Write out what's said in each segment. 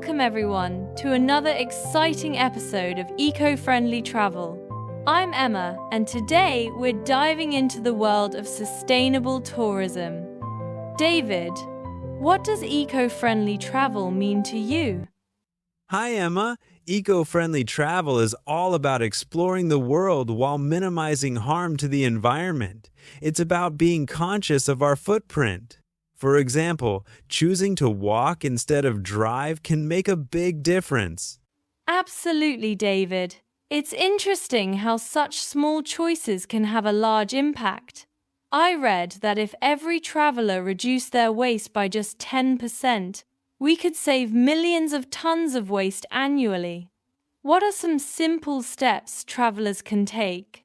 Welcome everyone to another exciting episode of Eco-Friendly Travel. I'm Emma, and today we're diving into the world of sustainable tourism. David, what does eco-friendly travel mean to you? Hi, Emma. Eco-friendly travel is all about exploring the world while minimizing harm to the environment. It's about being conscious of our footprint. For example, choosing to walk instead of drive can make a big difference. Absolutely, David. It's interesting how such small choices can have a large impact. I read that if every traveler reduced their waste by just 10%, we could save millions of tons of waste annually. What are some simple steps travelers can take?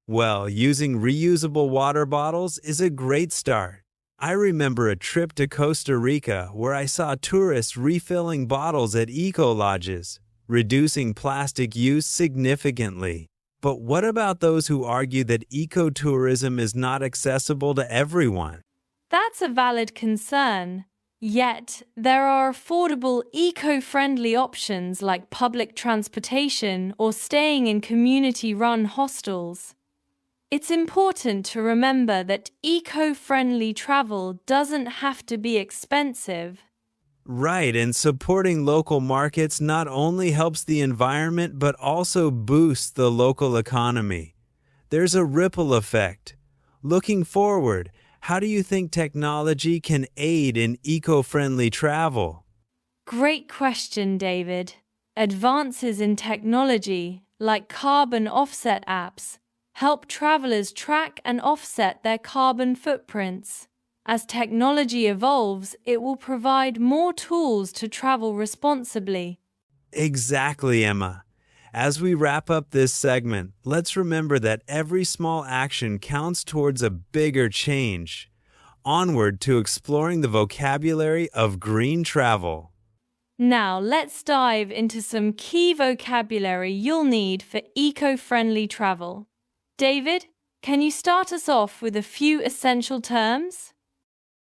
Well, using reusable water bottles is a great start. I remember a trip to Costa Rica where I saw tourists refilling bottles at eco-lodges, reducing plastic use significantly. But what about those who argue that ecotourism is not accessible to everyone? That's a valid concern. Yet, there are affordable, eco-friendly options like public transportation or staying in community-run hostels. It's important to remember that eco-friendly travel doesn't have to be expensive. Right, and supporting local markets not only helps the environment but also boosts the local economy. There's a ripple effect. Looking forward, how do you think technology can aid in eco-friendly travel? Great question, David. Advances in technology, like carbon offset apps, help travelers track and offset their carbon footprints. As technology evolves, it will provide more tools to travel responsibly. Exactly, Emma. As we wrap up this segment, let's remember that every small action counts towards a bigger change. Onward to exploring the vocabulary of green travel. Now, let's dive into some key vocabulary you'll need for eco-friendly travel. David, can you start us off with a few essential terms?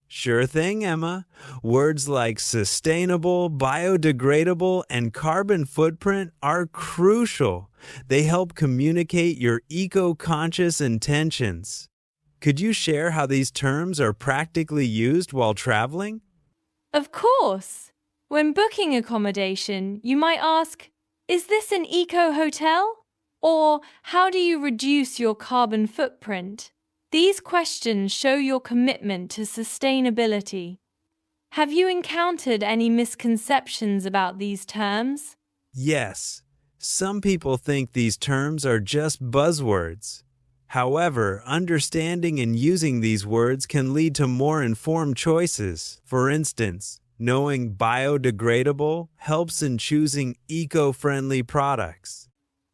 Sure thing, Emma. Words like sustainable, biodegradable, and carbon footprint are crucial. They help communicate your eco-conscious intentions. Could you share how these terms are practically used while traveling? Of course! When booking accommodation, you might ask, "Is this an eco-hotel?" Or, "How do you reduce your carbon footprint?" These questions show your commitment to sustainability. Have you encountered any misconceptions about these terms? Yes. Some people think these terms are just buzzwords. However, understanding and using these words can lead to more informed choices. For instance, knowing biodegradable helps in choosing eco-friendly products.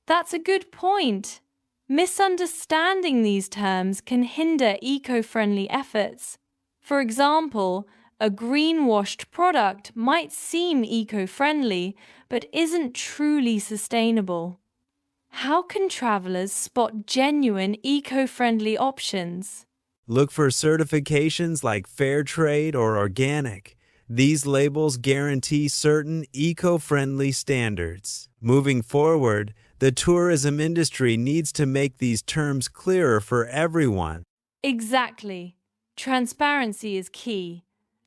That's a good point. Misunderstanding these terms can hinder eco-friendly efforts. For example, a greenwashed product might seem eco-friendly but isn't truly sustainable. How can travelers spot genuine eco-friendly options? Look for certifications like fair trade or organic. These labels guarantee certain eco-friendly standards. Moving forward, the tourism industry needs to make these terms clearer for everyone. Exactly. Transparency is key.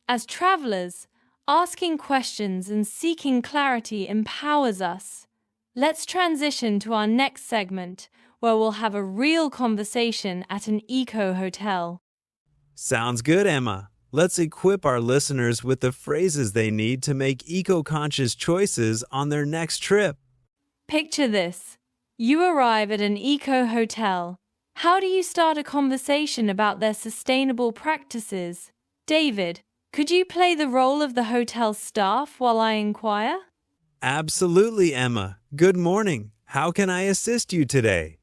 As travelers, asking questions and seeking clarity empowers us. Let's transition to our next segment, where we'll have a real conversation at an eco-hotel. Sounds good, Emma. Let's equip our listeners with the phrases they need to make eco-conscious choices on their next trip. Picture this. You arrive at an eco-hotel. How do you start a conversation about their sustainable practices? David, could you play the role of the hotel staff while I inquire? Absolutely, Emma. Good morning. How can I assist you today?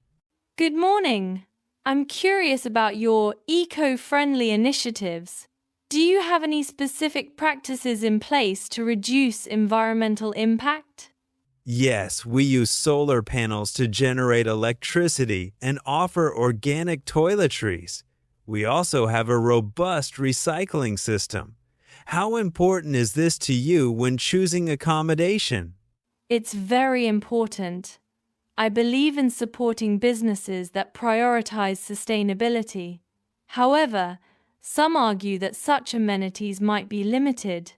Good morning. I'm curious about your eco-friendly initiatives. Do you have any specific practices in place to reduce environmental impact? Yes, we use solar panels to generate electricity and offer organic toiletries. We also have a robust recycling system. How important is this to you when choosing accommodation? It's very important. I believe in supporting businesses that prioritize sustainability. However, some argue that such amenities might be limited.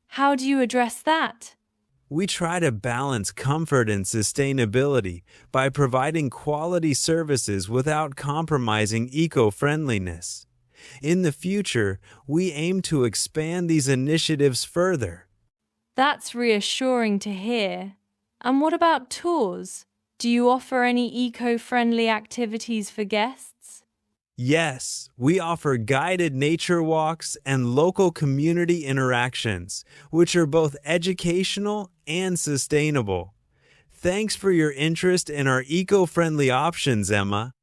How do you address that? We try to balance comfort and sustainability by providing quality services without compromising eco-friendliness. In the future, we aim to expand these initiatives further. That's reassuring to hear. And what about tours? Do you offer any eco-friendly activities for guests? Yes, we offer guided nature walks and local community interactions, which are both educational and sustainable. Thanks for your interest in our eco-friendly options, Emma.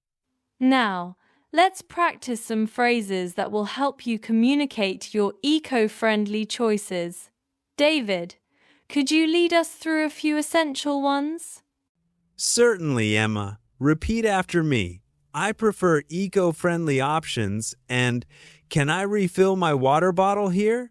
Now, let's practice some phrases that will help you communicate your eco-friendly choices. David, could you lead us through a few essential ones? Certainly, Emma. Repeat after me. I prefer eco-friendly options and can I refill my water bottle here?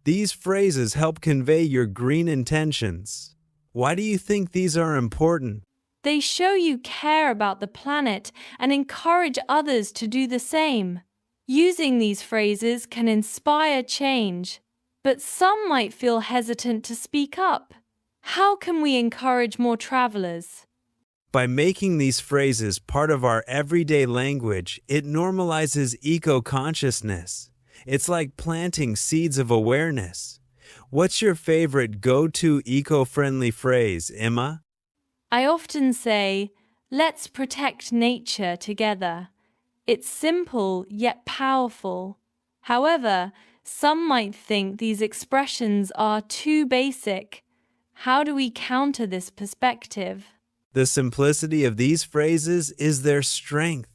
These phrases help convey your green intentions. Why do you think these are important? They show you care about the planet and encourage others to do the same. Using these phrases can inspire change, but some might feel hesitant to speak up. How can we encourage more travelers? By making these phrases part of our everyday language, it normalizes eco-consciousness. It's like planting seeds of awareness. What's your favorite go-to eco-friendly phrase, Emma? I often say, let's protect nature together. It's simple yet powerful. However, some might think these expressions are too basic. How do we counter this perspective? The simplicity of these phrases is their strength.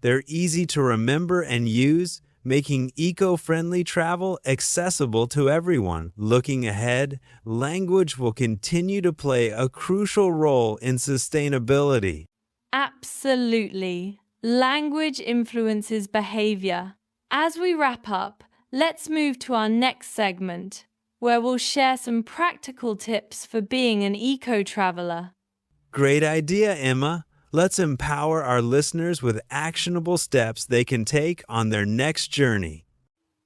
They're easy to remember and use, making eco-friendly travel accessible to everyone. Looking ahead, language will continue to play a crucial role in sustainability. Absolutely. Language influences behavior. As we wrap up, let's move to our next segment, where we'll share some practical tips for being an eco-traveler. Great idea, Emma. Let's empower our listeners with actionable steps they can take on their next journey.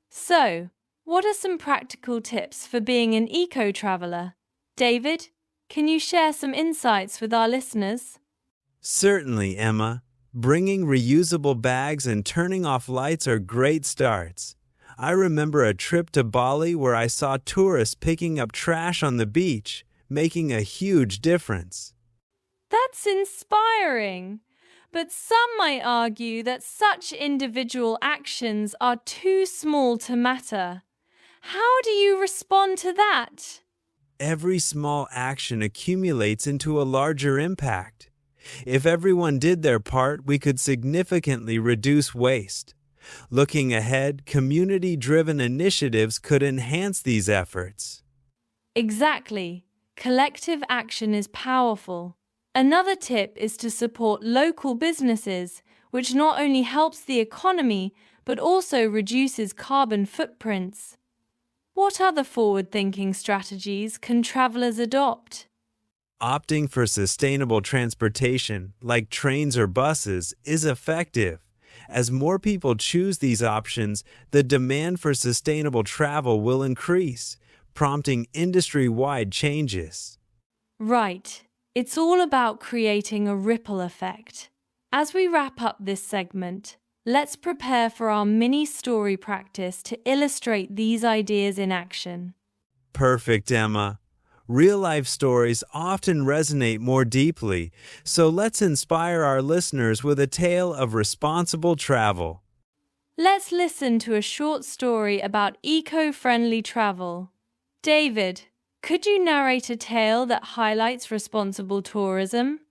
So, what are some practical tips for being an eco-traveler? David, can you share some insights with our listeners? Certainly, Emma. Bringing reusable bags and turning off lights are great starts. I remember a trip to Bali where I saw tourists picking up trash on the beach, making a huge difference. That's inspiring. But some might argue that such individual actions are too small to matter. How do you respond to that? Every small action accumulates into a larger impact. If everyone did their part, we could significantly reduce waste. Looking ahead, community-driven initiatives could enhance these efforts. Exactly. Collective action is powerful. Another tip is to support local businesses, which not only helps the economy, but also reduces carbon footprints. What other forward-thinking strategies can travelers adopt? Opting for sustainable transportation, like trains or buses, is effective. As more people choose these options, the demand for sustainable travel will increase, prompting industry-wide changes. Right. It's all about creating a ripple effect. As we wrap up this segment, let's prepare for our mini story practice to illustrate these ideas in action. Perfect, Emma. Real-life stories often resonate more deeply, so let's inspire our listeners with a tale of responsible travel. Let's listen to a short story about eco-friendly travel. David, could you narrate a tale that highlights responsible tourism?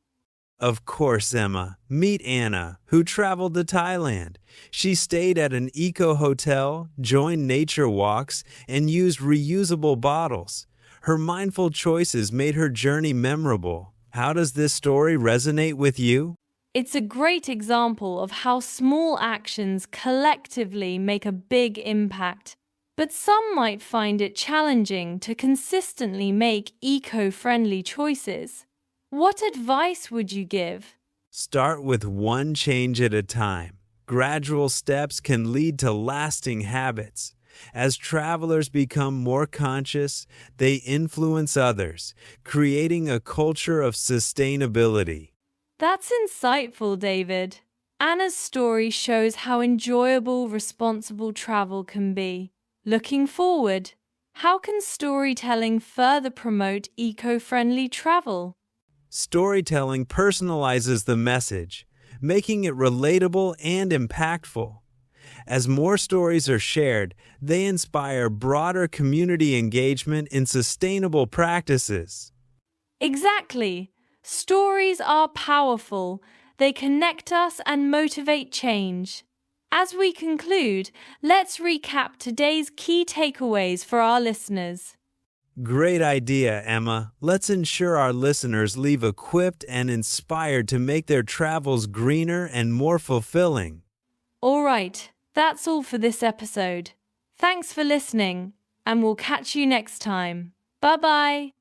Of course, Emma. Meet Anna, who traveled to Thailand. She stayed at an eco-hotel, joined nature walks, and used reusable bottles. Her mindful choices made her journey memorable. How does this story resonate with you? It's a great example of how small actions collectively make a big impact. but some might find it challenging to consistently make eco-friendly choices. What advice would you give? Start with one change at a time. Gradual steps can lead to lasting habits. As travelers become more conscious, they influence others, creating a culture of sustainability. That's insightful, David. Anna's story shows how enjoyable responsible travel can be. Looking forward, how can storytelling further promote eco-friendly travel? Storytelling personalizes the message, making it relatable and impactful. As more stories are shared, they inspire broader community engagement in sustainable practices. Exactly. Stories are powerful. They connect us and motivate change. As we conclude, let's recap today's key takeaways for our listeners. Great idea, Emma. Let's ensure our listeners leave equipped and inspired to make their travels greener and more fulfilling. All right, that's all for this episode. Thanks for listening, and we'll catch you next time. Bye-bye.